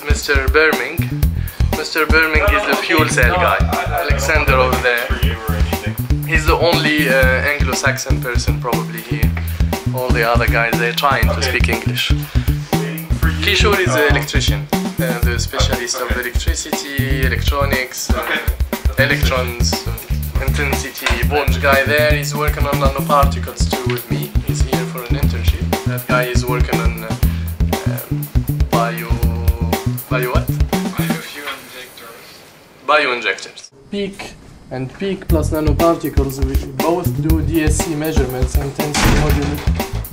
Mr. Birming. Mr. Birming is the fuel cell guy. Alexander over there. He's the only Anglo-Saxon person probably here. All the other guys, they're trying to speak English. Kishore is an electrician, the specialist of electricity, electronics, electrons, intensity. Bonj guy there is working on nanoparticles too with me. He's here for an internship. That guy is working on bioinjectors. Peak and peak plus nanoparticles, we both do DSC measurements, intensity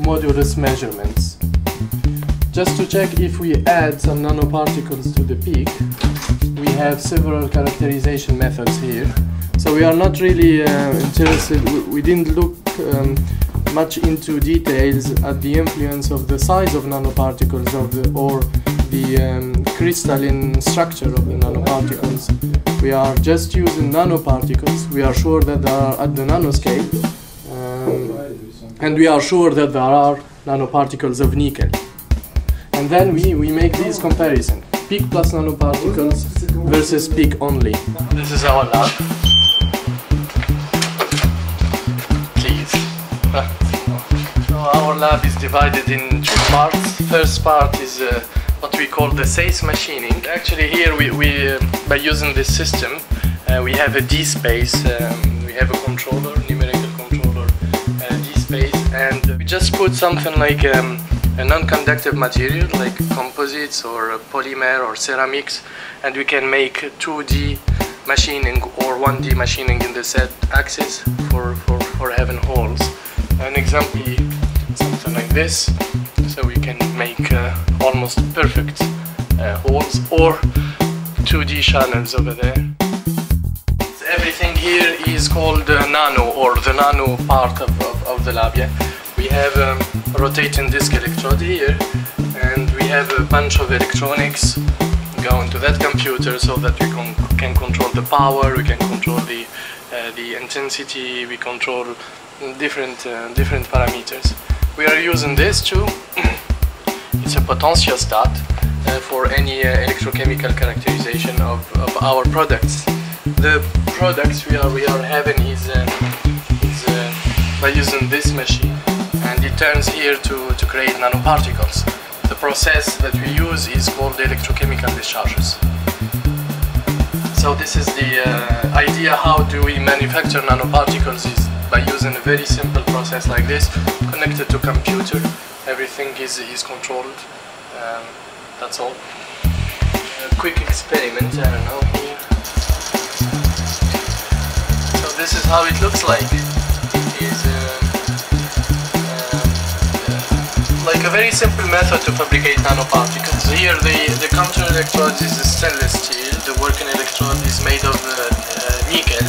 modulus measurements. Just to check if we add some nanoparticles to the peak, we have several characterization methods here. So we are not really interested, we didn't look much into details at the influence of the size of nanoparticles or the crystalline structure of the nanoparticles. We are just using nanoparticles. We are sure that they are at the nanoscale, and we are sure that there are nanoparticles of nickel. And then we make these comparisons: peak plus nanoparticles versus peak only. This is our lab. Please. So our lab is divided in two parts. First part is what we call the SACE machining. Actually here we by using this system we have a D-space, we have a controller, numerical controller, D-space, and we just put something like a non-conductive material like composites or polymer or ceramics, and we can make 2D machining or 1D machining in the Z axis for having holes. An example, something like this, so we can make almost perfect holes or 2D channels over there. So everything here is called nano, or the nano part of the lab. Yeah? We have a rotating disc electrode here, and we have a bunch of electronics going to that computer so that we can control the power, we can control the intensity, we control different parameters. We are using this too. It's a potentiostat for any electrochemical characterization of our products. The products we are having is by using this machine, and it turns here to create nanoparticles. The process that we use is called electrochemical discharges. So this is the idea. How do we manufacture nanoparticles is by using a very simple process like this, connected to computer. Everything is controlled. That's all. A quick experiment, I don't know, here. So this is how it looks like. It is like a very simple method to fabricate nanoparticles. Here the counter electrode is stainless steel, the working electrode is made of nickel,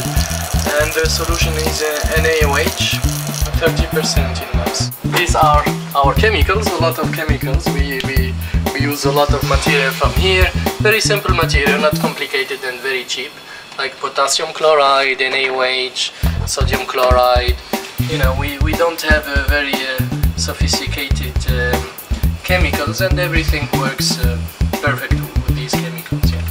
and the solution is NaOH, 30% in mass. These are our chemicals, a lot of chemicals. We use a lot of material from here. Very simple material, not complicated and very cheap, like potassium chloride, NaOH, sodium chloride. You know, we don't have a very sophisticated chemicals, and everything works perfect with these chemicals. Yeah.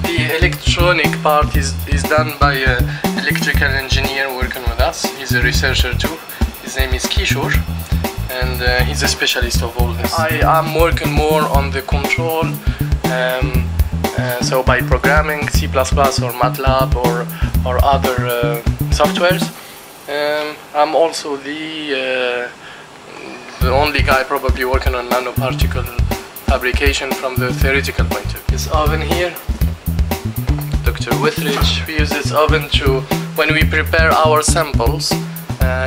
The electronic part is done by an electrical engineer working with us. He's a researcher too. His name is Kishore, and he's a specialist of all this. I am working more on the control, so by programming C++ or MATLAB or other softwares. I'm also the only guy probably working on nanoparticle fabrication from the theoretical point of view. This oven here, Dr. Withridge, we use this oven to, when we prepare our samples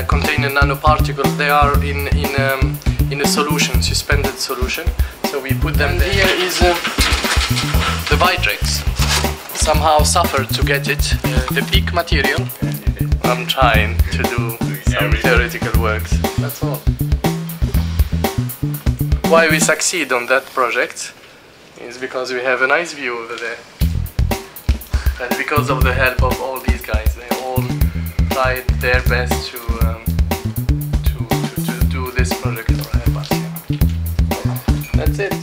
containing nanoparticles, they are in a solution, suspended solution. So we put them there. Here is the vitrates. Somehow suffered to get it, the peak material. I'm trying to do some theoretical works, that's all. Why we succeed on that project is because we have a nice view over there. And because of the help of all these guys, they all tried their best to do this project for help us. That's it.